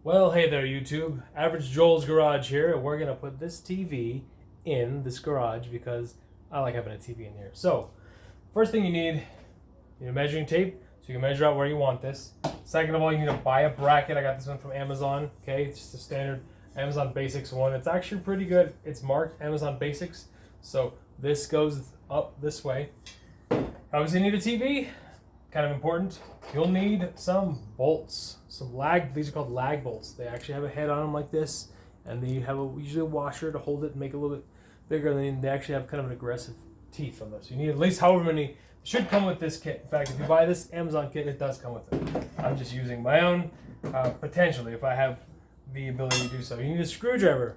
Well, hey there, YouTube. Average Joel's Garage here, and we're gonna put this TV in this garage because I like having a TV in here. So, first thing you need a measuring tape so you can measure out where you want this. Second of all, you need to buy a bracket. I got this one from Amazon. Okay, it's just a standard Amazon Basics one. It's actually pretty good. It's marked Amazon Basics, so this goes up this way. Obviously, you need a TV. Kind of important. You'll need some bolts, these are called lag bolts. They actually have a head on them like this, and then you have usually a washer to hold it and make it a little bit bigger, and then they actually have kind of an aggressive teeth on this. You need at least however many, should come with this kit. In fact, if you buy this Amazon kit, it does come with it. I'm just using my own, potentially, if I have the ability to do so. You need a screwdriver.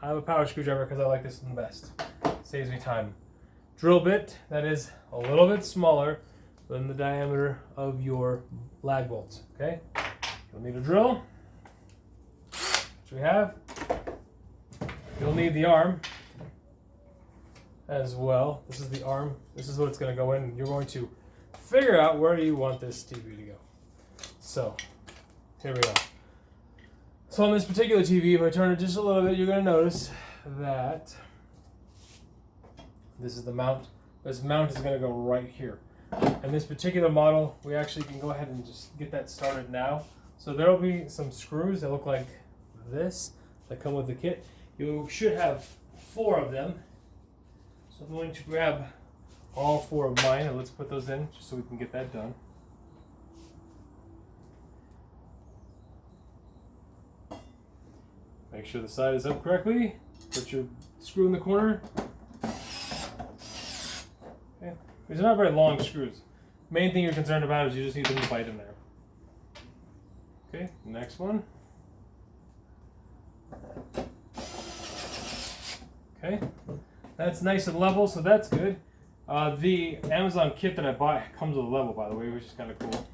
I have a power screwdriver because I like this one the best. Saves me time. Drill bit, that is a little bit smaller than the diameter of your lag bolts, okay? You'll need a drill, which we have. You'll need the arm as well. This is the arm. This is what it's gonna go in. You're going to figure out where you want this TV to go. So, here we go. So on this particular TV, if I turn it just a little bit, you're gonna notice that this is the mount. This mount is gonna go right here. And this particular model, we actually can go ahead and just get that started now. So there will be some screws that look like this that come with the kit. You should have 4 of them. So I'm going to grab all 4 of mine and let's put those in just so we can get that done. Make sure the side is up correctly. Put your screw in the corner. Okay. These are not very long screws. Main thing you're concerned about is you just need them to bite in there. Okay, next one. Okay, that's nice and level, so that's good. The Amazon kit that I bought comes with a level, by the way, which is kind of cool.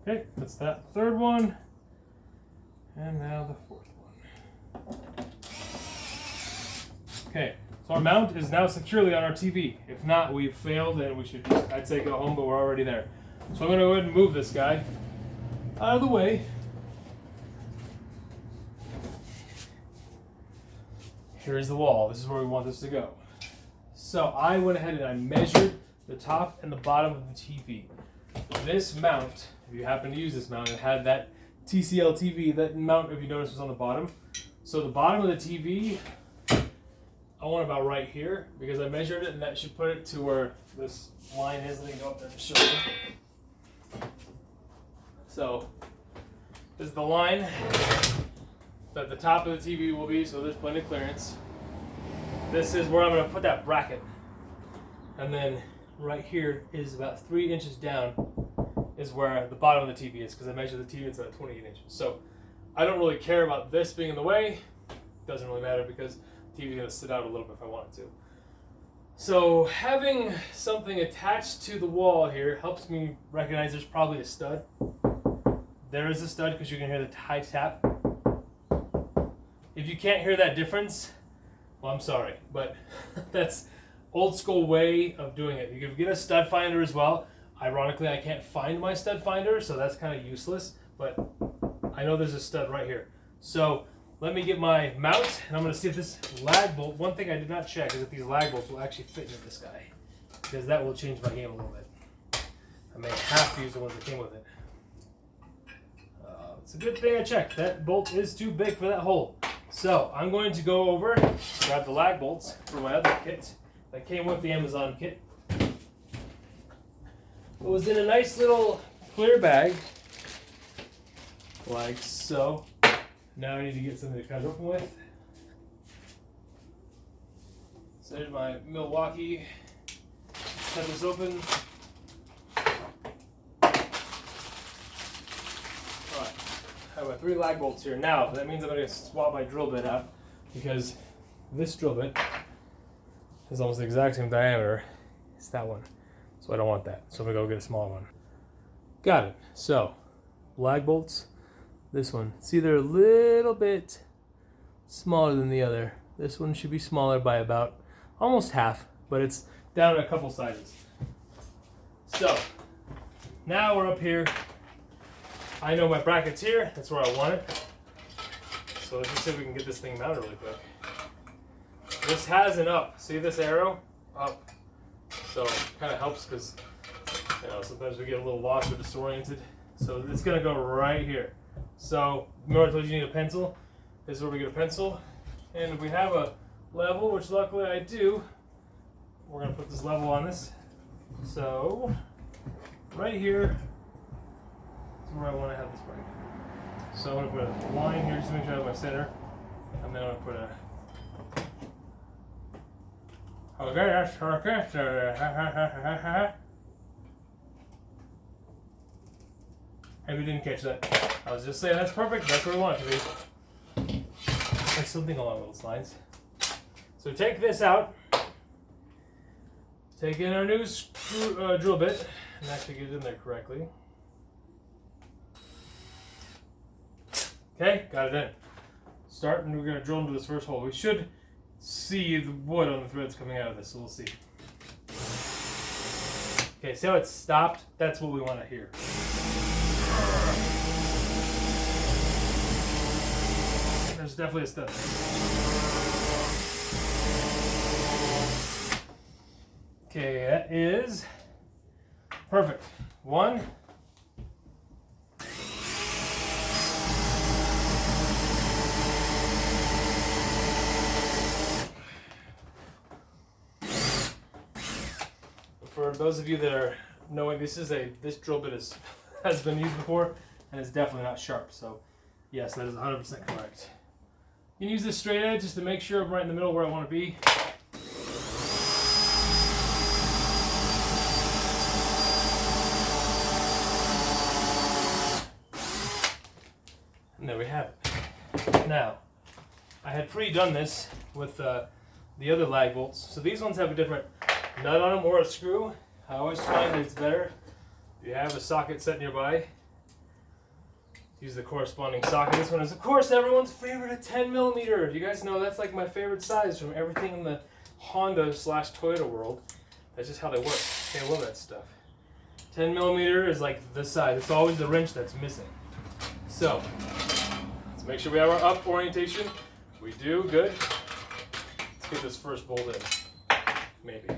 Okay, that's that third one. And now the 4th one. Okay, so our mount is now securely on our TV. If not, we've failed and we should just, I'd say, go home, but we're already there. So I'm going to go ahead and move this guy out of the way. Here's the wall. This is where we want this to go. So I went ahead and I measured the top and the bottom of the TV. This mount, if you happen to use this mount, it had that TCL TV. That mount, if you notice, was on the bottom. So the bottom of the TV, I want about right here because I measured it, and that should put it to where this line is. Let me go up there and show you. So this is the line that the top of the TV will be, so there's plenty of clearance. This is where I'm going to put that bracket. And then right here is about 3 inches down is where the bottom of the TV is because I measured the TV, it's about 28 inches. So I don't really care about this being in the way. Doesn't really matter because the TV is going to sit out a little bit if I want it to. So having something attached to the wall here helps me recognize there's probably a stud. There is a stud because you can hear the high tap. If you can't hear that difference, well, I'm sorry, but that's old school way of doing it. You can get a stud finder as well. Ironically, I can't find my stud finder, so that's kind of useless, but I know there's a stud right here. So let me get my mount, and I'm going to see if this lag bolt, one thing I did not check is if these lag bolts will actually fit into this guy, because that will change my game a little bit. I may have to use the ones that came with it. It's a good thing I checked. That bolt is too big for that hole. So I'm going to go over, grab the lag bolts for my other kit that came with the Amazon kit. It was in a nice little clear bag, like so. Now I need to get something to cut it open with. So there's my Milwaukee. Cut this open. Alright, I have my 3 lag bolts here. Now, that means I'm going to swap my drill bit out because this drill bit is almost the exact same diameter as that one. So I don't want that. So I'm going to go get a smaller one. Got it. So, lag bolts. This one. See, they're a little bit smaller than the other. This one should be smaller by about almost half, but it's down a couple sizes. So now we're up here. I know my bracket's here. That's where I want it. So let's just see if we can get this thing mounted really quick. This has an up. See this arrow? Up. So it kind of helps because, you know, sometimes we get a little lost or disoriented. So it's going to go right here. So remember I told you need a pencil? This is where we get a pencil. And if we have a level, which luckily I do, we're going to put this level on this. So right here is where I want to have this break. So I'm going to put a line here just to make sure I have my center. And then I'm going to put a... Okay, that's perfect. If you didn't catch that, I was just saying that's perfect. That's where we want it to be. Or something along those lines. So take this out. Take in our new screw, drill bit and actually get it in there correctly. Okay, got it in. Start, and we're going to drill into this first hole. We should see the wood on the threads coming out of this, so we'll see. Okay, see how it stopped? That's what we want to hear. There's definitely a step. Okay, that is perfect. One. For those of you that are knowing, this drill bit has been used before and it's definitely not sharp. So yes, that is 100% correct. You can use this straight edge just to make sure I'm right in the middle where I want to be. And there we have it. Now, I had pre-done this with the other lag bolts. So these ones have a different nut on them or a screw. I always find that it's better if you have a socket set nearby. Use the corresponding socket. This one is, of course, everyone's favorite, a 10mm. You guys know that's like my favorite size from everything in the Honda/Toyota world. That's just how they work. I love that stuff. 10mm is like the size. It's always the wrench that's missing. So, let's make sure we have our up orientation. We do, good. Let's get this first bolt in. Maybe.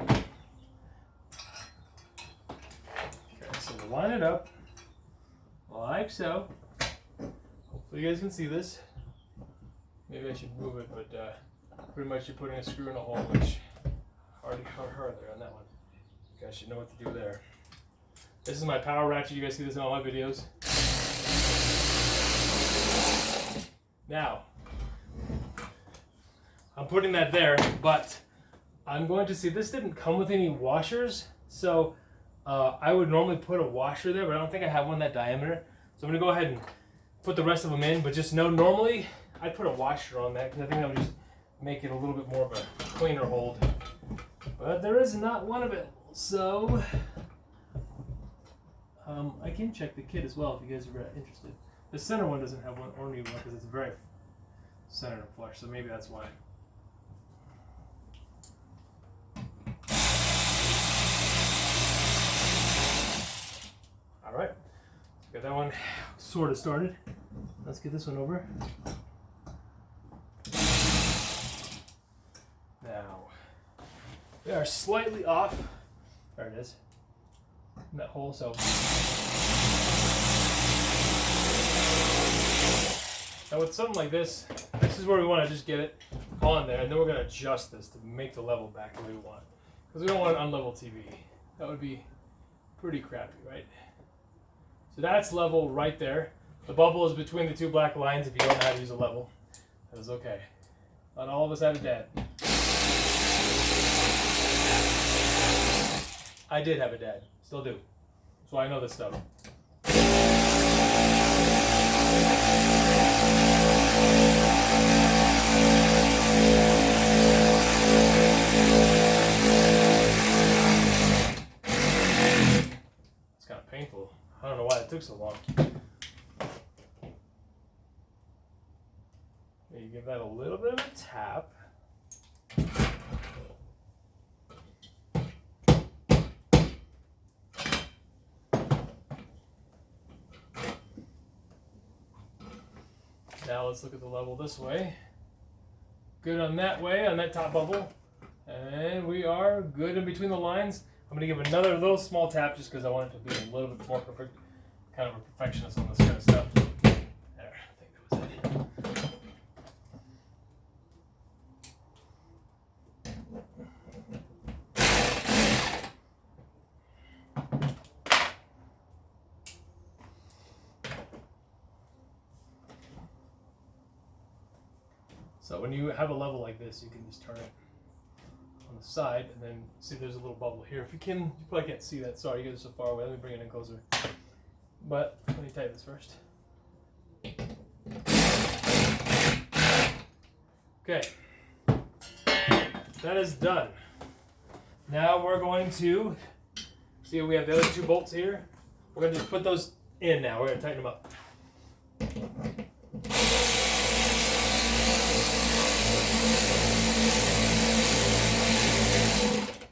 Okay, so we'll line it up like so. Hopefully you guys can see this. Maybe I should move it, but pretty much you're putting a screw in a hole, which hard there on that one. You guys should know what to do there. This is my power ratchet. You guys see this in all my videos. Now, I'm putting that there, but I'm going to see, this didn't come with any washers, so I would normally put a washer there, but I don't think I have one that diameter. So I'm going to go ahead and put the rest of them in, but just know normally I'd put a washer on that because I think that would just make it a little bit more of a cleaner hold. But there is not one of it, so I can check the kit as well if you guys are interested. The center one doesn't have one or need one because it's very centered and flush, so maybe that's why. All right, got that one sort of started. Let's get this one over. Now, we are slightly off. There it is. In that hole, so. Now with something like this, this is where we want to just get it on there, and then we're going to adjust this to make the level back the way we want. Because we don't want an unlevel TV. That would be pretty crappy, right? So that's level right there. The bubble is between the two black lines if you don't know how to use a level. That is okay. Not all of us had a dad. I did have a dad. Still do. That's why I know this stuff. It's kind of painful. I don't know why it took so long. You give that a little bit of a tap. Now let's look at the level this way. Good on that way, on that top bubble. And we are good in between the lines. I'm going to give another little small tap just because I want it to be a little bit more perfect. Kind of a perfectionist on this kind of stuff. There, I think that was it. So when you have a level like this, you can just turn it on the side and then see there's a little bubble here. If you can, you probably can't see that. Sorry, you guys are so far away. Let me bring it in closer. But let me tighten this first. Okay, that is done. Now we're going to see if we have the other two bolts here. We're going to just put those in now. We're going to tighten them up.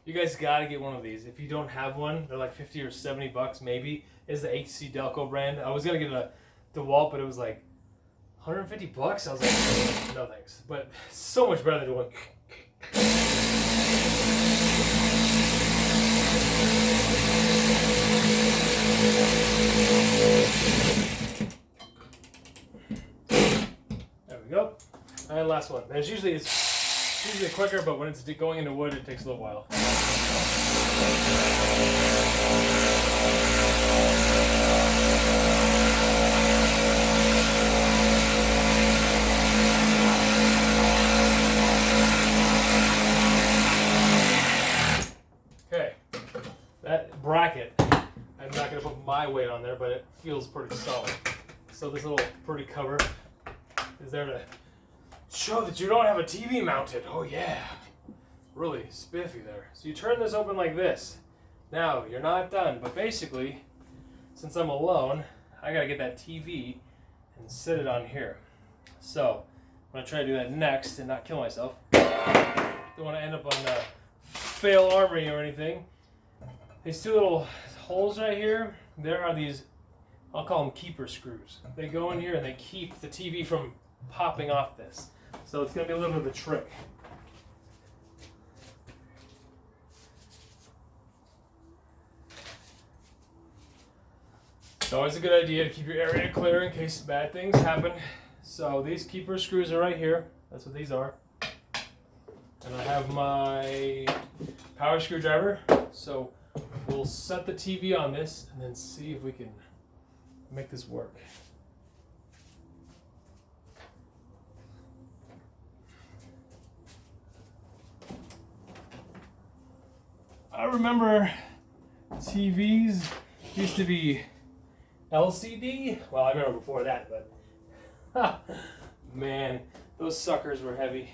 You guys gotta get one of these. If you don't have one, they're like 50 or 70 bucks maybe. It's the HC Delco brand. I was gonna get a DeWalt, but it was like 150 bucks. I was like, no thanks. But so much better than the one. There we go. And last one. It's usually quicker, but when it's going into wood, it takes a little while. Okay, that bracket, I'm not going to put my weight on there, but it feels pretty solid. So this little pretty cover is there to show that you don't have a TV mounted. Oh yeah, really spiffy there. So you turn this open like this. Now you're not done, but basically, since I'm alone, I gotta get that TV and sit it on here. So I'm gonna try to do that next and not kill myself. Don't want to end up on fail armory or anything. These two little holes right here, there are these, I'll call them keeper screws. They go in here and they keep the TV from popping off this. So it's going to be a little bit of a trick. It's always a good idea to keep your area clear in case bad things happen. So these keeper screws are right here. That's what these are. And I have my power screwdriver. So we'll set the TV on this and then see if we can make this work. I remember TVs used to be LCD. Well, I remember before that, but man, those suckers were heavy.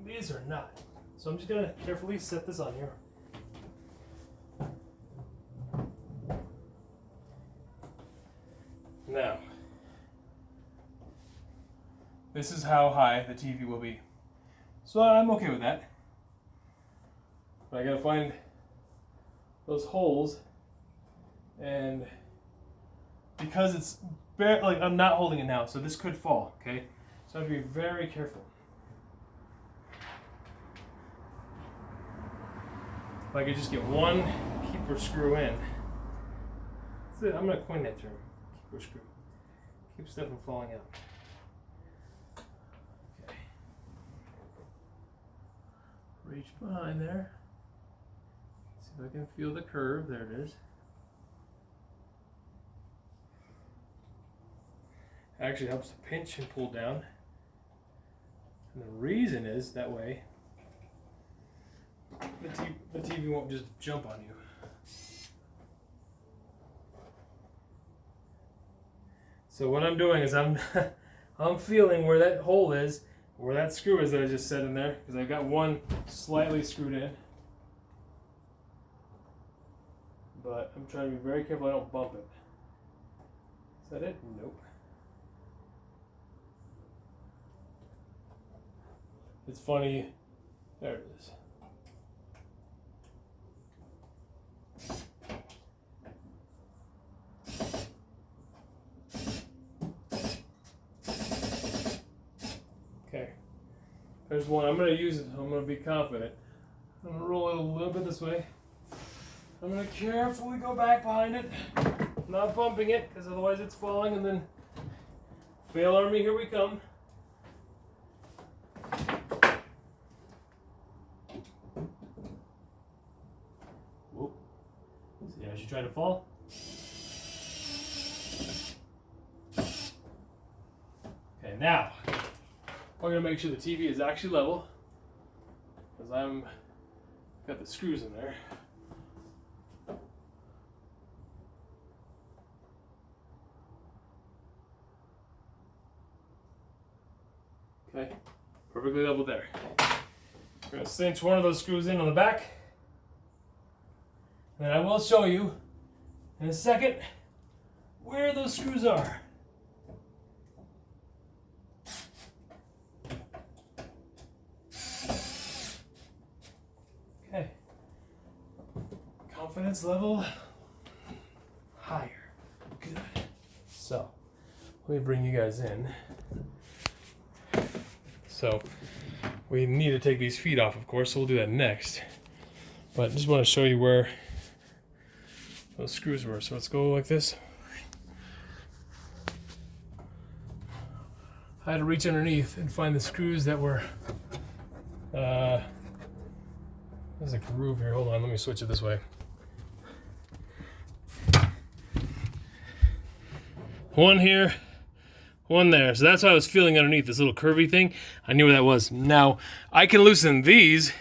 These are not. So I'm just gonna carefully set this on here. Now, this is how high the TV will be. So I'm okay with that. But I gotta find those holes, and because it's like I'm not holding it now, so this could fall, okay? So I have to be very careful. If I could just get one keeper screw in. That's it. I'm gonna coin that term. Keeper screw. Keep stuff from falling out. Okay. Reach behind there. See if I can feel the curve. There it is. Actually helps to pinch and pull down. And the reason is that way the TV won't just jump on you. So what I'm doing is I'm feeling where that hole is, where that screw is that I just set in there, because I've got one slightly screwed in. But I'm trying to be very careful I don't bump it. Is that it? Nope. It's funny. There it is. There's one. I'm going to use it. I'm going to be confident. I'm going to roll it a little bit this way. I'm going to carefully go back behind it. Not bumping it, because otherwise it's falling, and then fail army, here we come. Whoop. See how she tried to fall? Okay, now we're going to make sure the TV is actually level, because I'm got the screws in there. Okay, perfectly level there. We're going to cinch one of those screws in on the back. And I will show you in a second where those screws are. Okay. Confidence level higher. Good. So, let me bring you guys in. So, we need to take these feet off, of course, so we'll do that next. But I just want to show you where those screws were. So let's go like this. I had to reach underneath and find the screws that were, there's a groove here. Hold on, let me switch it this way. One here, one there. So that's what I was feeling underneath, this little curvy thing. I knew where that was. Now, I can loosen these,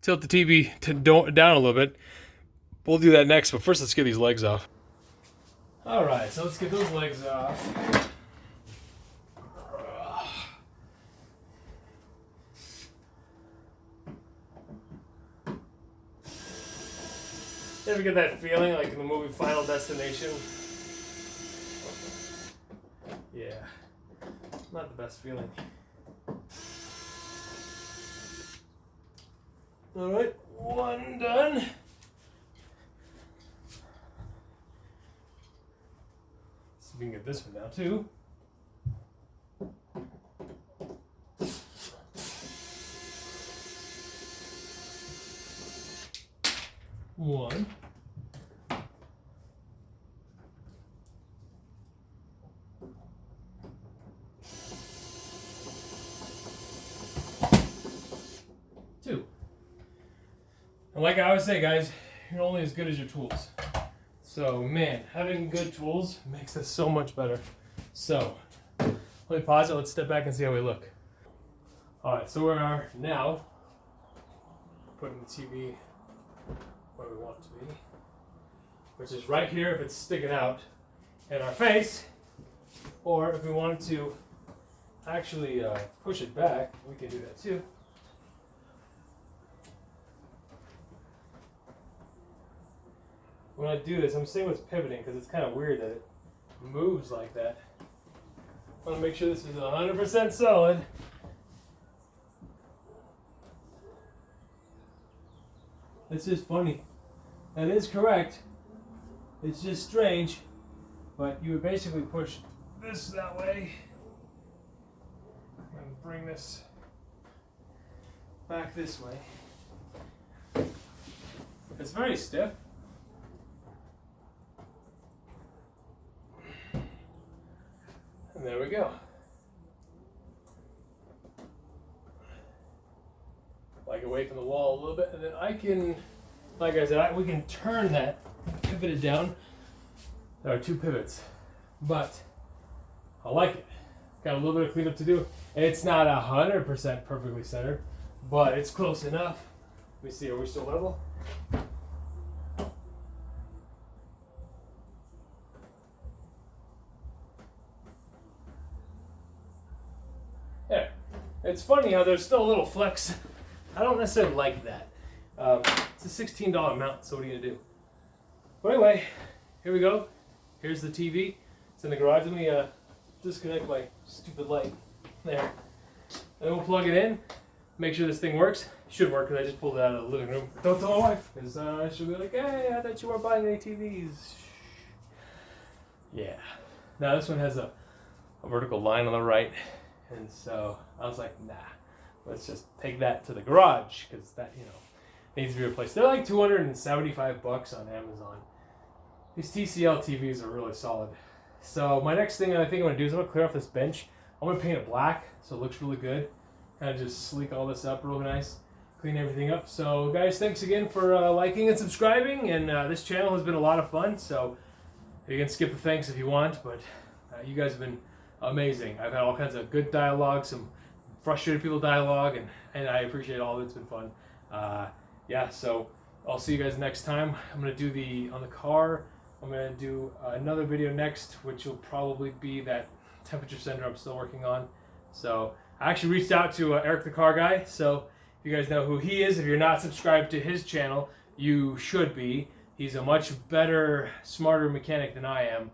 tilt the TV down a little bit. We'll do that next, but first let's get these legs off. All right, so let's get those legs off. You ever get that feeling like in the movie Final Destination? Yeah, not the best feeling. All right, one done. See if we can get this one now too. One. Two. And like I always say, guys, you're only as good as your tools. So, man, having good tools makes this so much better. So, let me pause it. Let's step back and see how we look. All right, so we are now putting the TV where we want it to be, which is right here if it's sticking out in our face, or if we wanted to actually push it back, we can do that too. When I do this, I'm saying with pivoting because it's kind of weird that it moves like that. I want to make sure this is 100% solid. It's just funny. That is correct. It's just strange. But you would basically push this that way and bring this back this way. It's very stiff. And there we go. Like away from the wall a little bit, and then I can, like I said, we can turn that, pivot it down. There are two pivots, but I like it. Got a little bit of cleanup to do. It's not 100% perfectly centered, but it's close enough. Let me see, are we still level? Yeah, it's funny how there's still a little flex. I don't necessarily like that. It's a $16 mount, so what are you gonna do? But anyway, here we go. Here's the TV. It's in the garage. Let me disconnect my stupid light there. And then we'll plug it in, make sure this thing works. Should work, because I just pulled it out of the living room. Don't tell my wife, because she'll be like, hey, I thought you weren't buying any TVs. Yeah. Now this one has a vertical line on the right, and so I was like, nah. let's just take that to the garage because that, you know, needs to be replaced. They're like $275 on Amazon. These TCL TVs are really solid. So my next thing I think I'm gonna do is I'm gonna clear off this bench. I'm gonna paint it black so it looks really good. Kind of just sleek all this up real nice. Clean everything up. So guys, thanks again for liking and subscribing. And this channel has been a lot of fun. So you can skip the thanks if you want, but you guys have been amazing. I've had all kinds of good dialogue, some frustrated people dialogue, and I appreciate all of it. It's been fun. Yeah, so I'll see you guys next time. I'm going to do on the car, I'm going to do another video next, which will probably be that temperature sensor I'm still working on. So I actually reached out to Eric the Car Guy, so if you guys know who he is, if you're not subscribed to his channel, you should be. He's a much better, smarter mechanic than I am,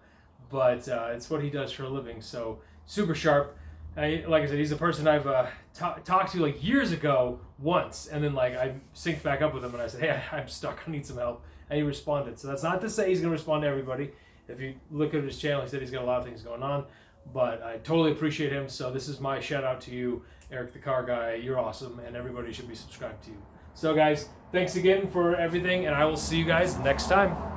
but it's what he does for a living, so super sharp. Like I said, he's a person I've talked to like years ago once, and then like I synced back up with him and I said, hey, I'm stuck, I need some help, and he responded. So that's not to say he's going to respond to everybody. If you look at his channel, he said he's got a lot of things going on, but I totally appreciate him. So this is my shout out to you, Eric the Car Guy. You're awesome, and everybody should be subscribed to you. So guys, thanks again for everything, and I will see you guys next time.